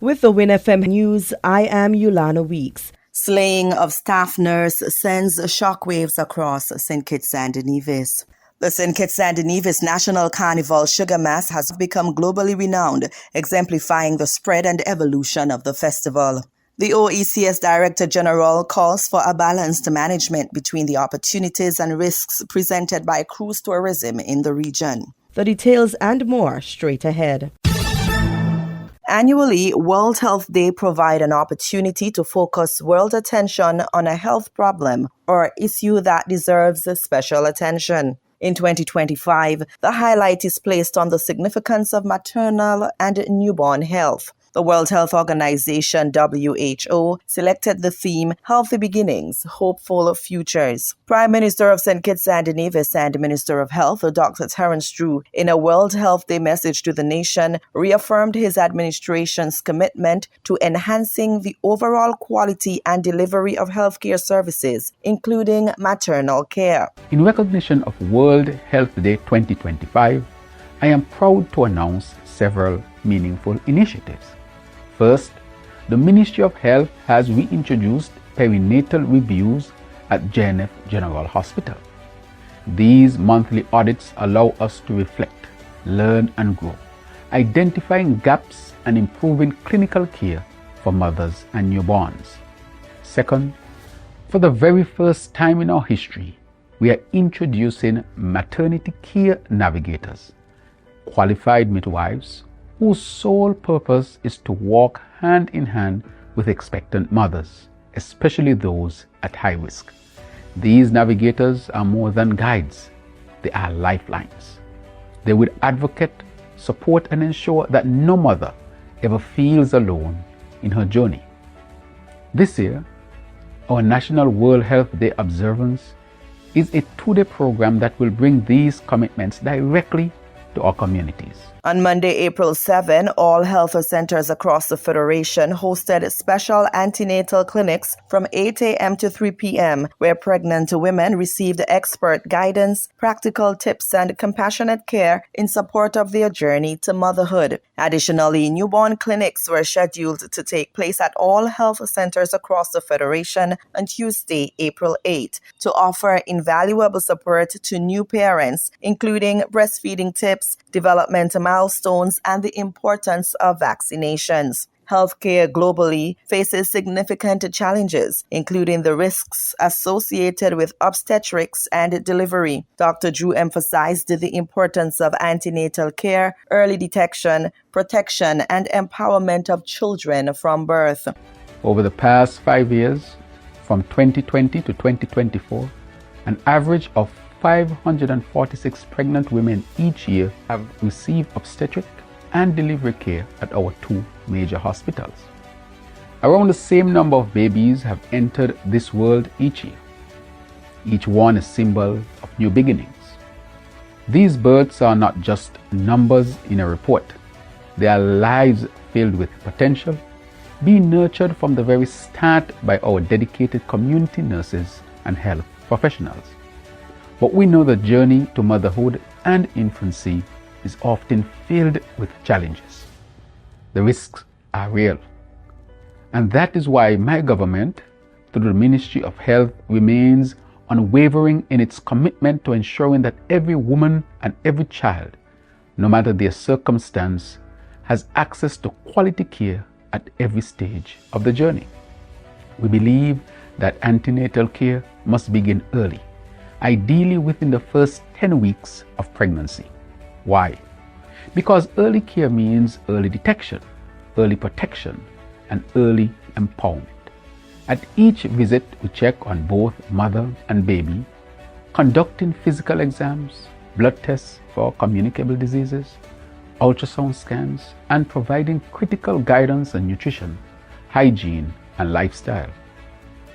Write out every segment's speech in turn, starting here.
With the WINN FM News, I am Yulana Weeks. Slaying of staff nurse sends shockwaves across St. Kitts and Nevis. The St. Kitts and Nevis National Carnival Sugar Mass has become globally renowned, exemplifying the spread and evolution of the festival. The OECS Director General calls for a balanced management between the opportunities and risks presented by cruise tourism in the region. The details and more straight ahead. Annually, World Health Day provides an opportunity to focus world attention on a health problem or issue that deserves special attention. In 2025, the highlight is placed on the significance of maternal and newborn health. The World Health Organization, WHO, selected the theme Healthy Beginnings, Hopeful Futures. Prime Minister of St. Kitts and Nevis and Minister of Health, Dr. Terence Drew, in a World Health Day message to the nation, reaffirmed his administration's commitment to enhancing the overall quality and delivery of healthcare services, including maternal care. In recognition of World Health Day 2025, I am proud to announce several meaningful initiatives. First, the Ministry of Health has reintroduced perinatal reviews at JNF General Hospital. These monthly audits allow us to reflect, learn and grow, identifying gaps and improving clinical care for mothers and newborns. Second, for the very first time in our history, we are introducing maternity care navigators, qualified midwives, whose sole purpose is to walk hand in hand with expectant mothers, especially those at high risk. These navigators are more than guides, they are lifelines. They will advocate, support and ensure that no mother ever feels alone in her journey. This year, our National World Health Day observance is a two-day program that will bring these commitments directly to our communities. On Monday, April 7, all health centers across the Federation hosted special antenatal clinics from 8 a.m. to 3 p.m., where pregnant women received expert guidance, practical tips, and compassionate care in support of their journey to motherhood. Additionally, newborn clinics were scheduled to take place at all health centers across the Federation on Tuesday, April 8, to offer invaluable support to new parents, including breastfeeding tips, developmental milestones, and the importance of vaccinations. Healthcare globally faces significant challenges, including the risks associated with obstetrics and delivery. Dr. Drew emphasized the importance of antenatal care, early detection, protection, and empowerment of children from birth. Over the past 5 years, from 2020 to 2024, an average of 546 pregnant women each year have received obstetric and delivery care at our two major hospitals. Around the same number of babies have entered this world each year. Each one a symbol of new beginnings. These births are not just numbers in a report. They are lives filled with potential, being nurtured from the very start by our dedicated community nurses and health professionals. But we know the journey to motherhood and infancy is often filled with challenges. The risks are real. And that is why my government, through the Ministry of Health, remains unwavering in its commitment to ensuring that every woman and every child, no matter their circumstance, has access to quality care at every stage of the journey. We believe that antenatal care must begin early, ideally within the first 10 weeks of pregnancy. Why? Because early care means early detection, early protection, and early empowerment. At each visit, we check on both mother and baby, conducting physical exams, blood tests for communicable diseases, ultrasound scans, and providing critical guidance on nutrition, hygiene, and lifestyle.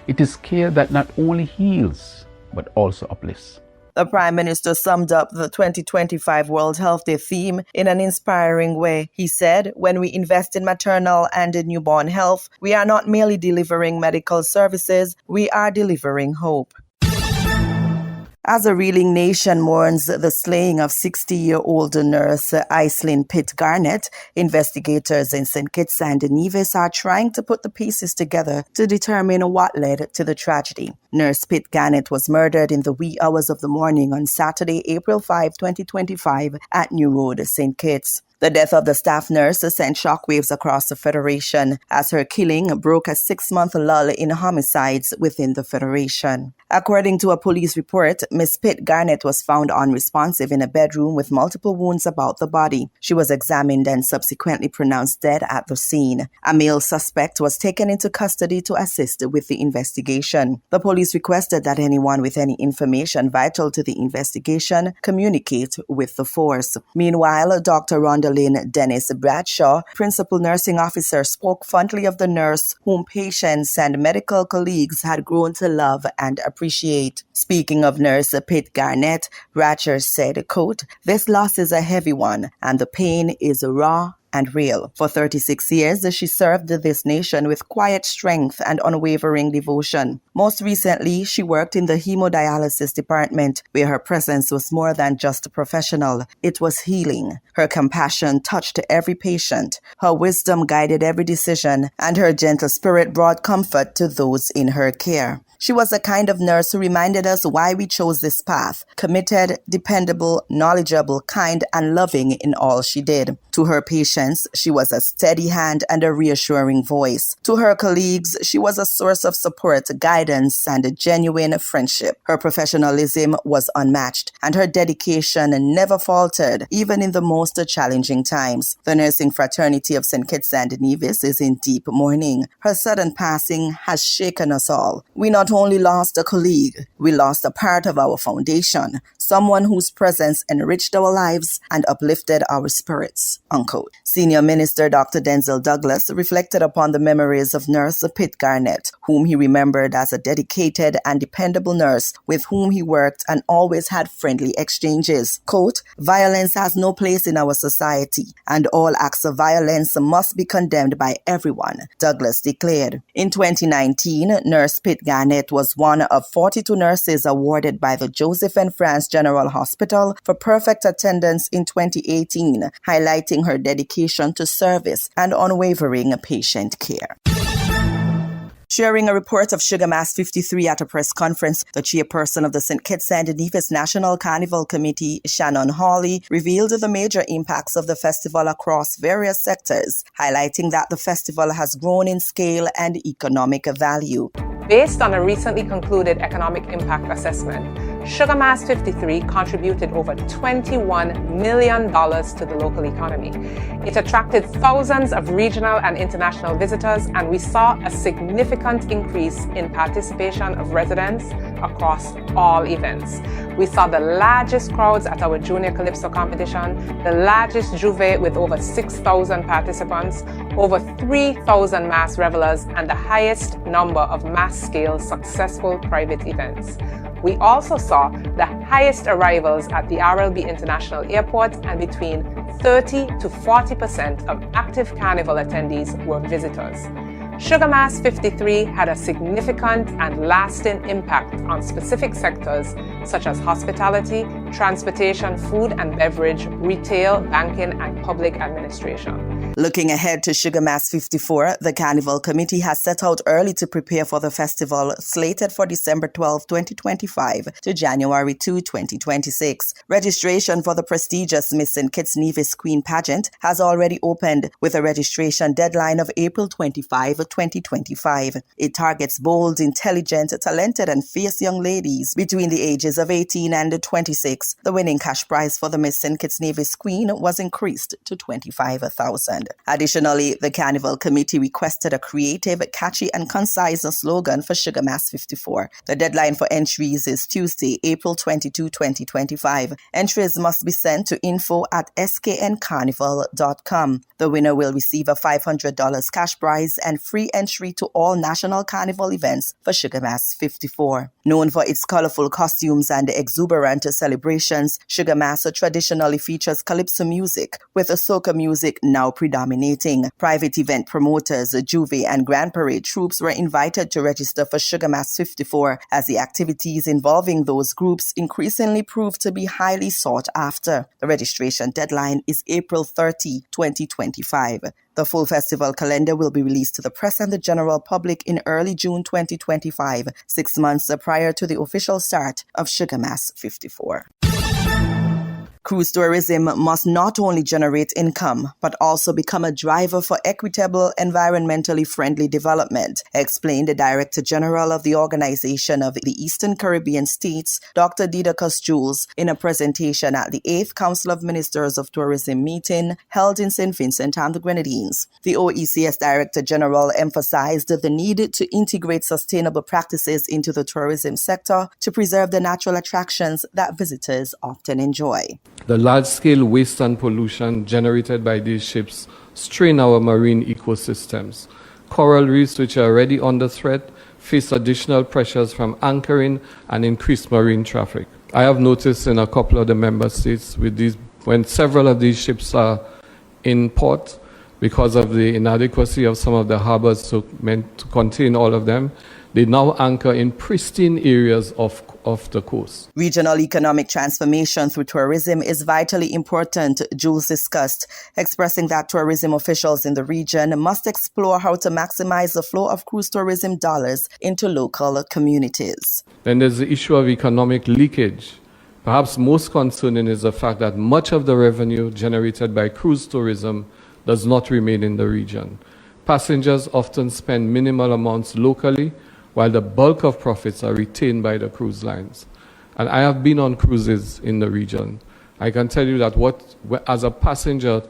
It is care that not only heals, but also uplifts. The Prime Minister summed up the 2025 World Health Day theme in an inspiring way. He said, "When we invest in maternal and newborn health, we are not merely delivering medical services, we are delivering hope." As a reeling nation mourns the slaying of 60-year-old nurse Aislinn Pitt Garnett, investigators in St. Kitts and Nevis are trying to put the pieces together to determine what led to the tragedy. Nurse Pitt Garnett was murdered in the wee hours of the morning on Saturday, April 5, 2025 at New Road, St. Kitts. The death of the staff nurse sent shockwaves across the Federation as her killing broke a 6-month lull in homicides within the Federation. According to a police report, Miss Pitt Garnett was found unresponsive in a bedroom with multiple wounds about the body. She was examined and subsequently pronounced dead at the scene. A male suspect was taken into custody to assist with the investigation. The police requested that anyone with any information vital to the investigation communicate with the force. Meanwhile, Dr. Rhonda Dennis Bradshaw, principal nursing officer, spoke fondly of the nurse whom patients and medical colleagues had grown to love and appreciate. Speaking of nurse Pitt Garnett, Bradshaw said, quote, "This loss is a heavy one, and the pain is raw and real. For 36 years, she served this nation with quiet strength and unwavering devotion. Most recently, she worked in the hemodialysis department, where her presence was more than just professional. It was healing. Her compassion touched every patient. Her wisdom guided every decision, and her gentle spirit brought comfort to those in her care. She was a kind of nurse who reminded us why we chose this path. Committed, dependable, knowledgeable, kind, and loving in all she did. To her patients, she was a steady hand and a reassuring voice. To her colleagues, she was a source of support, guidance, and a genuine friendship. Her professionalism was unmatched, and her dedication never faltered, even in the most challenging times. The nursing fraternity of St. Kitts and Nevis is in deep mourning. Her sudden passing has shaken us all. We not only lost a colleague, we lost a part of our foundation, someone whose presence enriched our lives and uplifted our spirits." Unquote. Senior Minister Dr. Denzel Douglas reflected upon the memories of Nurse Pitt Garnett, whom he remembered as a dedicated and dependable nurse with whom he worked and always had friendly exchanges. Quote, "Violence has no place in our society, and all acts of violence must be condemned by everyone," Douglas declared. In 2019, Nurse Pitt Garnett was one of 42 nurses awarded by the Joseph and France General Hospital for perfect attendance in 2018, highlighting her dedication to service and unwavering patient care. Sharing a report of Sugar Mass 53 at a press conference, the chairperson of the St. Kitts and Nevis National Carnival Committee, Shannon Hawley, revealed the major impacts of the festival across various sectors, highlighting that the festival has grown in scale and economic value. Based on a recently concluded economic impact assessment, Sugar Mass 53 contributed over $21 million to the local economy. It attracted thousands of regional and international visitors, and we saw a significant increase in participation of residents across all events. We saw the largest crowds at our Junior Calypso competition, the largest juve with over 6,000 participants, over 3,000 mass revelers, and the highest number of mass-scale successful private events. We also saw the highest arrivals at the RLB International Airport, and between 30 to 40% of active carnival attendees were visitors. Sugar Mass 53 had a significant and lasting impact on specific sectors such as hospitality, transportation, food and beverage, retail, banking, and public administration. Looking ahead to Sugar Mass 54, the Carnival Committee has set out early to prepare for the festival slated for December 12, 2025 to January 2, 2026. Registration for the prestigious Miss St. Kitts Nevis Queen pageant has already opened with a registration deadline of April 25, 2025. It targets bold, intelligent, talented, and fierce young ladies between the ages of 18 and 26. The winning cash prize for the Miss St. Kitts Nevis Queen was increased to $25,000. Additionally, the Carnival Committee requested a creative, catchy, and concise slogan for Sugar Mass 54. The deadline for entries is Tuesday, April 22, 2025. Entries must be sent to info@skncarnival.com. The winner will receive a $500 cash prize and free entry to all national carnival events for Sugar Mass 54. Known for its colorful costumes and exuberant celebrations, Sugar Mass traditionally features calypso music, with soca music now predominant. predominating. Private event promoters, Juve and Grand Parade troops were invited to register for Sugar Mass 54 as the activities involving those groups increasingly prove to be highly sought after. The registration deadline is April 30, 2025. The full festival calendar will be released to the press and the general public in early June 2025, 6 months prior to the official start of Sugar Mass 54. Cruise tourism must not only generate income, but also become a driver for equitable, environmentally friendly development, explained the Director General of the Organization of the Eastern Caribbean States, Dr. Didacus Jules, in a presentation at the 8th Council of Ministers of Tourism meeting held in St. Vincent and the Grenadines. The OECS Director General emphasized the need to integrate sustainable practices into the tourism sector to preserve the natural attractions that visitors often enjoy. The large-scale waste and pollution generated by these ships strain our marine ecosystems. Coral reefs, which are already under threat, face additional pressures from anchoring and increased marine traffic. I have noticed in a couple of the member states when several of these ships are in port, because of the inadequacy of some of the harbors meant to contain all of them, they now anchor in pristine areas of the coast. Regional economic transformation through tourism is vitally important, Jules discussed, expressing that tourism officials in the region must explore how to maximize the flow of cruise tourism dollars into local communities. Then there's the issue of economic leakage. Perhaps most concerning is the fact that much of the revenue generated by cruise tourism does not remain in the region. Passengers often spend minimal amounts locally, while the bulk of profits are retained by the cruise lines. And I have been on cruises in the region. I can tell you that as a passenger,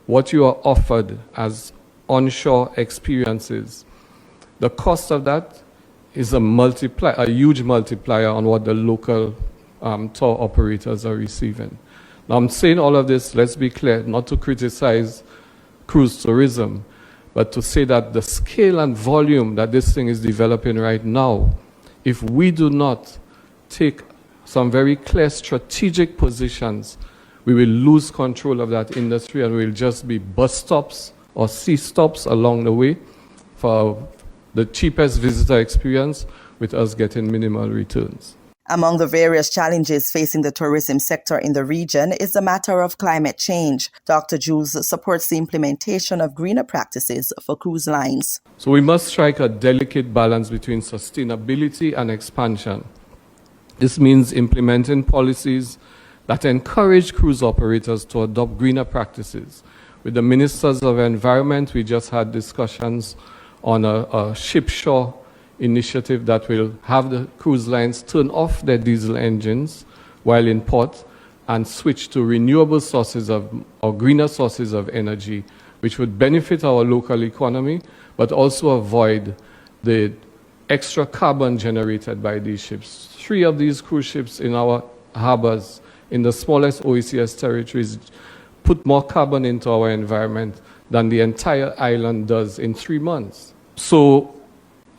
what you are offered as onshore experiences, the cost of that is a huge multiplier on what the local tour operators are receiving. Now I'm saying all of this, let's be clear, not to criticize cruise tourism, but to say that the scale and volume that this thing is developing right now, if we do not take some very clear strategic positions, we will lose control of that industry and we'll just be bus stops or sea stops along the way for the cheapest visitor experience, with us getting minimal returns. Among the various challenges facing the tourism sector in the region is the matter of climate change. Dr. Jules supports the implementation of greener practices for cruise lines. So we must strike a delicate balance between sustainability and expansion. This means implementing policies that encourage cruise operators to adopt greener practices. With the Ministers of Environment, we just had discussions on a ship-shore initiative that will have the cruise lines turn off their diesel engines while in port and switch to renewable sources or greener sources of energy, which would benefit our local economy, but also avoid the extra carbon generated by these ships. 3 of these cruise ships in our harbors, in the smallest OECS territories, put more carbon into our environment than the entire island does in 3 months. So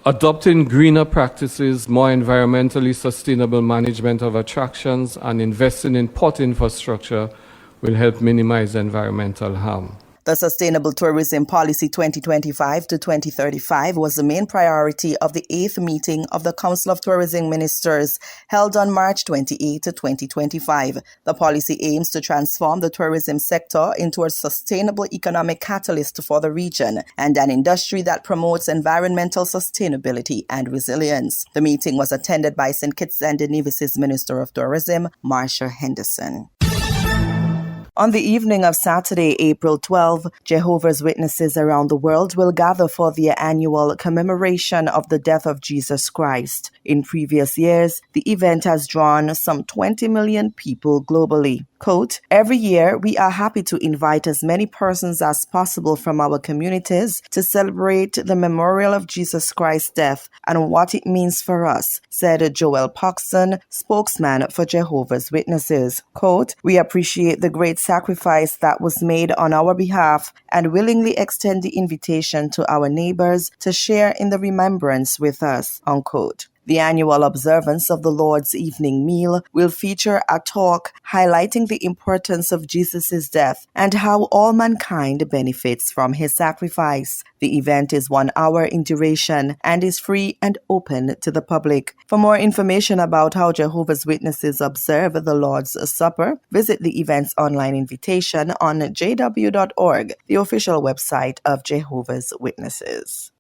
adopting greener practices, more environmentally sustainable management of attractions, and investing in port infrastructure will help minimize environmental harm. The Sustainable Tourism Policy 2025 to 2035 was the main priority of the 8th meeting of the Council of Tourism Ministers held on March 28, 2025. The policy aims to transform the tourism sector into a sustainable economic catalyst for the region and an industry that promotes environmental sustainability and resilience. The meeting was attended by St. Kitts and Nevis' Minister of Tourism, Marsha Henderson. On the evening of Saturday, April 12, Jehovah's Witnesses around the world will gather for their annual commemoration of the death of Jesus Christ. In previous years, the event has drawn some 20 million people globally. Quote, "Every year, we are happy to invite as many persons as possible from our communities to celebrate the memorial of Jesus Christ's death and what it means for us," said Joel Paxson, spokesman for Jehovah's Witnesses. Quote, "We appreciate the great sacrifice that was made on our behalf and willingly extend the invitation to our neighbors to share in the remembrance with us," unquote. The annual observance of the Lord's evening meal will feature a talk highlighting the importance of Jesus' death and how all mankind benefits from his sacrifice. The event is 1 hour in duration and is free and open to the public. For more information about how Jehovah's Witnesses observe the Lord's Supper, visit the event's online invitation on jw.org, the official website of Jehovah's Witnesses.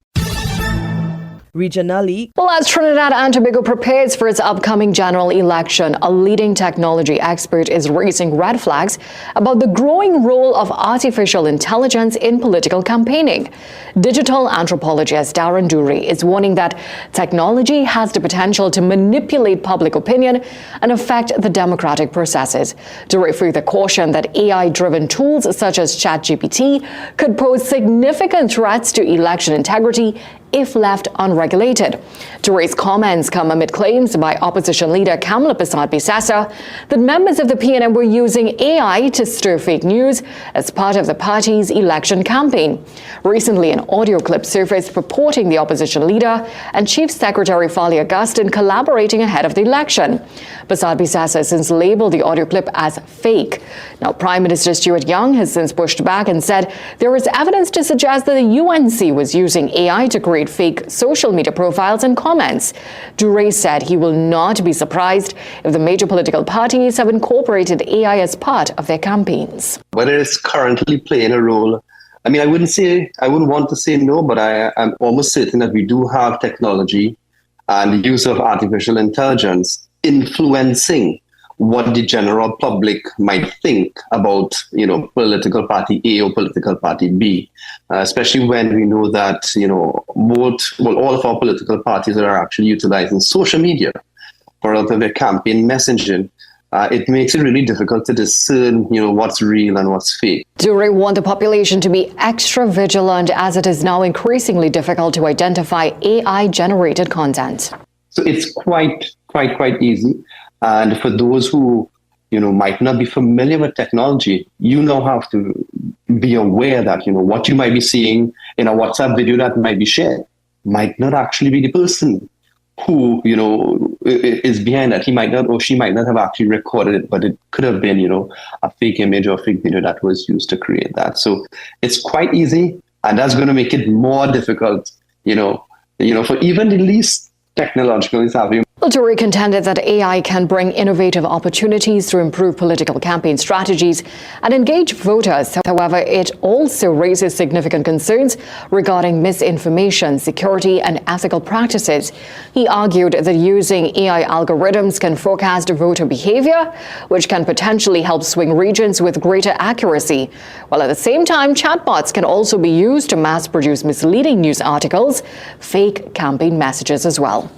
Regionally, well, as Trinidad and Tobago prepares for its upcoming general election, a leading technology expert is raising red flags about the growing role of artificial intelligence in political campaigning. Digital anthropologist Darren Dury is warning that technology has the potential to manipulate public opinion and affect the democratic processes. Dury further cautioned that AI-driven tools such as ChatGPT could pose significant threats to election integrity if left unregulated. Dury's comments come amid claims by opposition leader Kamala Persad-Bissessar that members of the PNM were using AI to stir fake news as part of the party's election campaign. Recently, an audio clip surfaced purporting the opposition leader and Chief Secretary Fali Augustine collaborating ahead of the election. Persad-Bissessar since labeled the audio clip as fake. Now, Prime Minister Stuart Young has since pushed back and said there is evidence to suggest that the UNC was using AI to create fake social media profiles and comments. Dury said he will not be surprised if the major political parties have incorporated AI as part of their campaigns. Whether it's currently playing a role, I mean, I wouldn't want to say no, but I'm almost certain that we do have technology and the use of artificial intelligence influencing what the general public might think about, political party A or political party B, especially when we know that, all of our political parties are actually utilizing social media for a lot of their campaign messaging. It makes it really difficult to discern, what's real and what's fake. Dury warned the population to be extra vigilant as it is now increasingly difficult to identify AI-generated content. So it's quite easy. And for those who, might not be familiar with technology, you now have to be aware that, what you might be seeing in a WhatsApp video that might be shared might not actually be the person who, is behind that. He might not, or she might not have actually recorded it, but it could have been, a fake image or a fake video that was used to create that. So it's quite easy, and that's going to make it more difficult, for even the least technologically savvy. Well, Dury contended that AI can bring innovative opportunities to improve political campaign strategies and engage voters. However, it also raises significant concerns regarding misinformation, security, and ethical practices. He argued that using AI algorithms can forecast voter behavior, which can potentially help swing regions with greater accuracy. While at the same time, chatbots can also be used to mass-produce misleading news articles, fake campaign messages as well.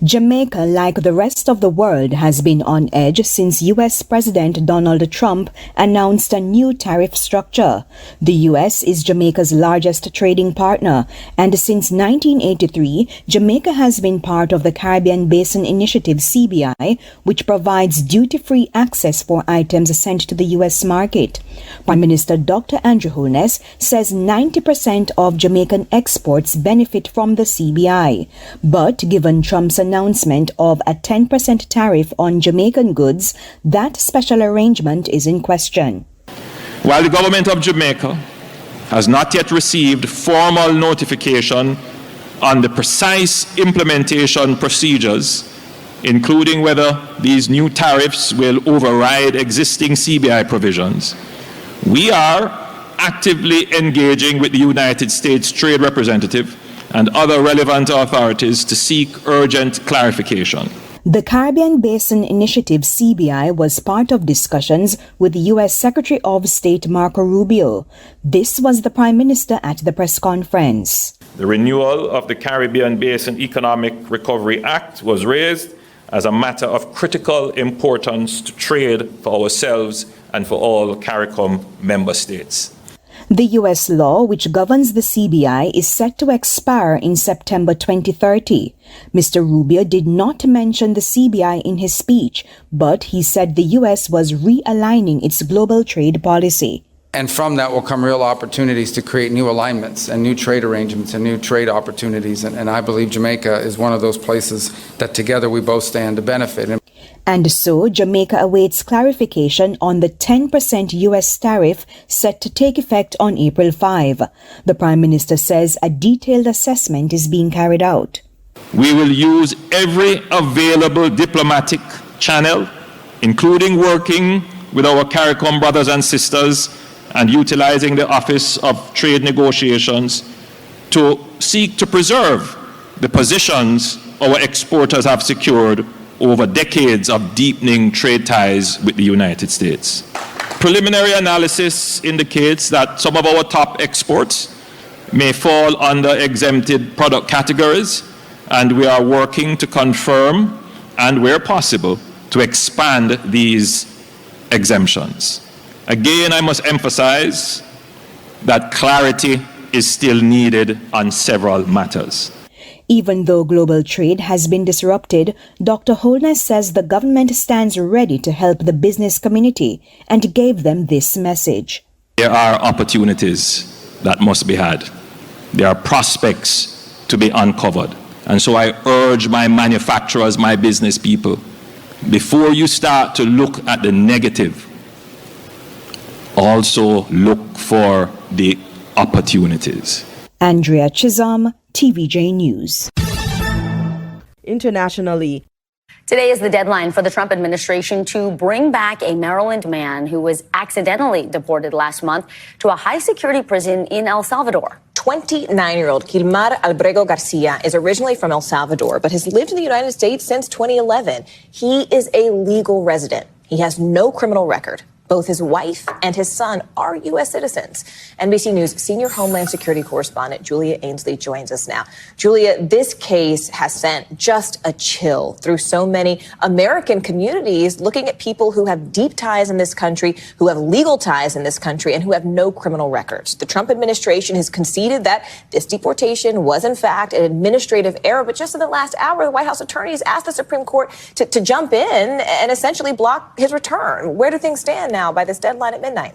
Jamaica, like the rest of the world, has been on edge since U.S. President Donald Trump announced a new tariff structure. The U.S. is Jamaica's largest trading partner, and since 1983, Jamaica has been part of the Caribbean Basin Initiative (CBI), which provides duty-free access for items sent to the U.S. market. Prime Minister Dr. Andrew Holness says 90% of Jamaican exports benefit from the CBI. But given Trump's announcement of a 10% tariff on Jamaican goods, that special arrangement is in question. While the government of Jamaica has not yet received formal notification on the precise implementation procedures, including whether these new tariffs will override existing CBI provisions, we are actively engaging with the United States Trade Representative and other relevant authorities to seek urgent clarification. The Caribbean Basin Initiative (CBI) was part of discussions with U.S. Secretary of State Marco Rubio. This was the Prime Minister at the press conference. The renewal of the Caribbean Basin Economic Recovery Act was raised as a matter of critical importance to trade for ourselves and for all CARICOM member states. The U.S. law which governs the CBI is set to expire in September 2030. Mr. Rubio did not mention the CBI in his speech, but he said the U.S. was realigning its global trade policy. And from that will come real opportunities to create new alignments and new trade arrangements and new trade opportunities. And I believe Jamaica is one of those places that together we both stand to benefit. And so, Jamaica awaits clarification on the 10% U.S. tariff set to take effect on April 5. The Prime Minister says a detailed assessment is being carried out. We will use every available diplomatic channel, including working with our CARICOM brothers and sisters and utilizing the Office of Trade Negotiations to seek to preserve the positions our exporters have secured over decades of deepening trade ties with the United States. Preliminary analysis indicates that some of our top exports may fall under exempted product categories, and we are working to confirm and, where possible, to expand these exemptions. Again, I must emphasize that clarity is still needed on several matters. Even though global trade has been disrupted, Dr. Holness says the government stands ready to help the business community and gave them this message. There are opportunities that must be had. There are prospects to be uncovered. And so I urge my manufacturers, my business people, before you start to look at the negative, also look for the opportunities. Andrea Chisholm, TVJ News. Internationally, today is the deadline for the Trump administration to bring back a Maryland man who was accidentally deported last month to a high-security prison in El Salvador. 29-year-old Kilmar Albrego Garcia is originally from El Salvador, but has lived in the United States since 2011. He is a legal resident. He has no criminal record. Both his wife and his son are U.S. citizens. NBC News senior Homeland Security correspondent Julia Ainsley joins us now. Julia, this case has sent just a chill through so many American communities looking at people who have deep ties in this country, who have legal ties in this country, and who have no criminal records. The Trump administration has conceded that this deportation was, in fact, an administrative error. But just in the last hour, the White House attorneys asked the Supreme Court to jump in and essentially block his return. Where do things stand now by this deadline at midnight?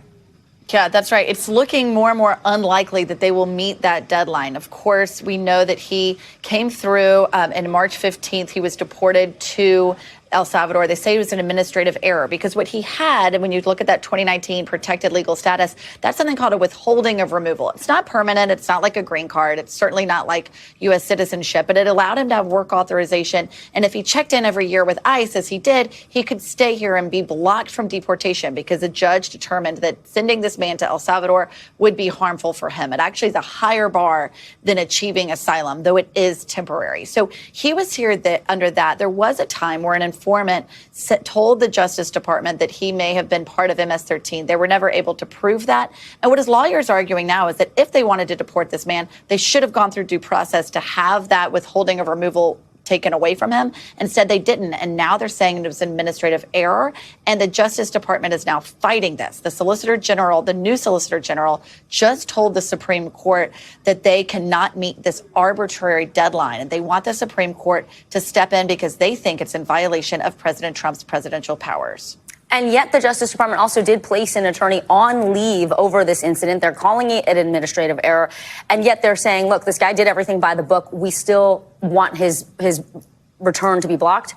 Yeah, that's right. It's looking more and more unlikely that they will meet that deadline. Of course, we know that he came through in March 15th. He was deported to El Salvador. They say it was an administrative error because what he had, and when you look at that 2019 protected legal status, that's something called a withholding of removal. It's not permanent. It's not like a green card. It's certainly not like U.S. citizenship, but it allowed him to have work authorization. And if he checked in every year with ICE, as he did, he could stay here and be blocked from deportation because a judge determined that sending this man to El Salvador would be harmful for him. It actually is a higher bar than achieving asylum, though it is temporary. So he was here under that. There was a time where an informant told the Justice Department that he may have been part of MS-13. They were never able to prove that. And what his lawyers are arguing now is that if they wanted to deport this man, they should have gone through due process to have that withholding of removal taken away from him. Instead, they didn't. And now they're saying it was an administrative error. And the Justice Department is now fighting this. The Solicitor General, the new Solicitor General, just told the Supreme Court that they cannot meet this arbitrary deadline. And they want the Supreme Court to step in because they think it's in violation of President Trump's presidential powers. And yet the Justice Department also did place an attorney on leave over this incident. They're calling it an administrative error. And yet they're saying, look, this guy did everything by the book. We still want his return to be blocked.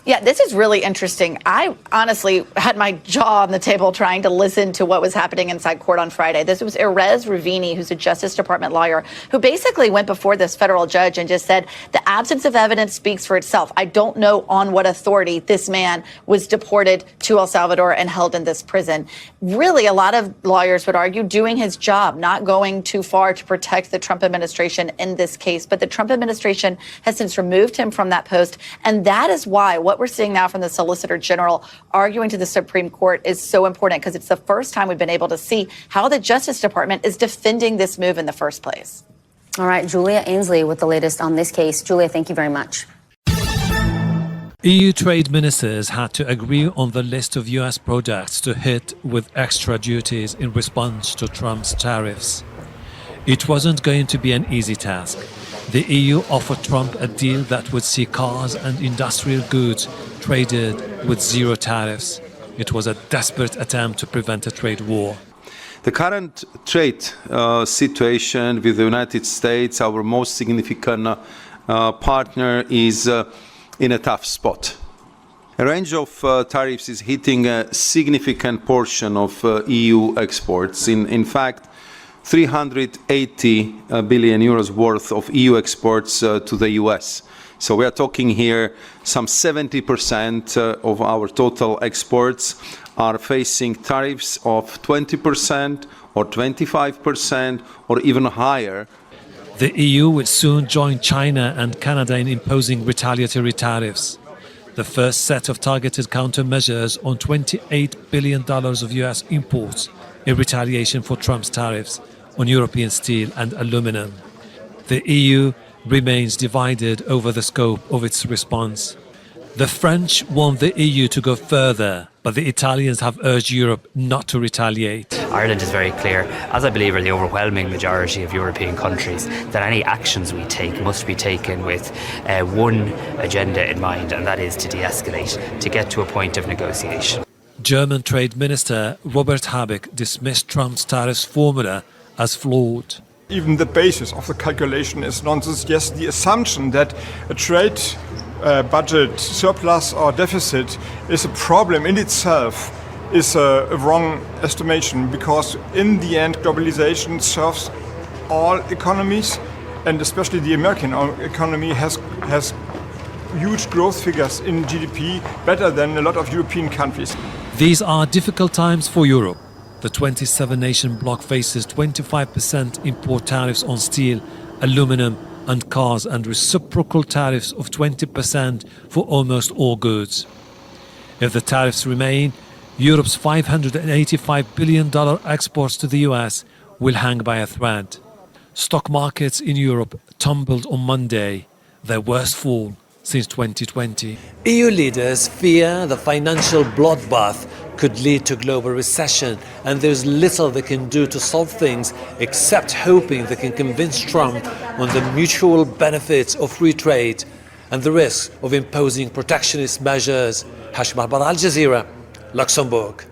Yeah, this is really interesting. I honestly had my jaw on the table trying to listen to what was happening inside court on Friday. This was Erez Ravini, who's a Justice Department lawyer, who basically went before this federal judge and just said the absence of evidence speaks for itself. I don't know on what authority this man was deported to El Salvador and held in this prison. Really, a lot of lawyers would argue doing his job, not going too far to protect the Trump administration in this case. But the Trump administration has since removed him from that post. And that is why what we're seeing now from the Solicitor General arguing to the Supreme Court is so important, because it's the first time we've been able to see how the Justice Department is defending this move in the first place. All right, Julia Ainsley with the latest on this case. Julia, thank you very much. EU trade ministers had to agree on the list of US products to hit with extra duties in response to Trump's tariffs. It wasn't going to be an easy task. The EU offered Trump a deal that would see cars and industrial goods traded with zero tariffs. It was a desperate attempt to prevent a trade war. The current trade situation with the United States, our most significant partner, is in a tough spot. A range of tariffs is hitting a significant portion of EU exports. In fact, 380 billion euros worth of EU exports to the US. So we are talking here some 70% of our total exports are facing tariffs of 20% or 25% or even higher. The EU will soon join China and Canada in imposing retaliatory tariffs. The first set of targeted countermeasures on $28 billion of US imports in retaliation for Trump's tariffs on European steel and aluminum. The EU remains divided over the scope of its response. The French want the EU to go further, but the Italians have urged Europe not to retaliate. Ireland is very clear, as I believe are the overwhelming majority of European countries, that any actions we take must be taken with one agenda in mind, and that is to de-escalate, to get to a point of negotiation. German Trade Minister Robert Habeck dismissed Trump's tariffs formula as flawed. Even the basis of the calculation is nonsense. Yes, the assumption that a trade budget surplus or deficit is a problem in itself is a wrong estimation, because in the end globalization serves all economies, and especially the American economy has huge growth figures in GDP, better than a lot of European countries. These are difficult times for Europe. The 27-nation bloc faces 25% import tariffs on steel, aluminum and cars, and reciprocal tariffs of 20% for almost all goods. If the tariffs remain, Europe's $585 billion exports to the US will hang by a thread. Stock markets in Europe tumbled on Monday, their worst fall since 2020. EU leaders fear the financial bloodbath could lead to global recession, and there's little they can do to solve things except hoping they can convince Trump on the mutual benefits of free trade and the risk of imposing protectionist measures. Hashim Al Jazeera, Luxembourg.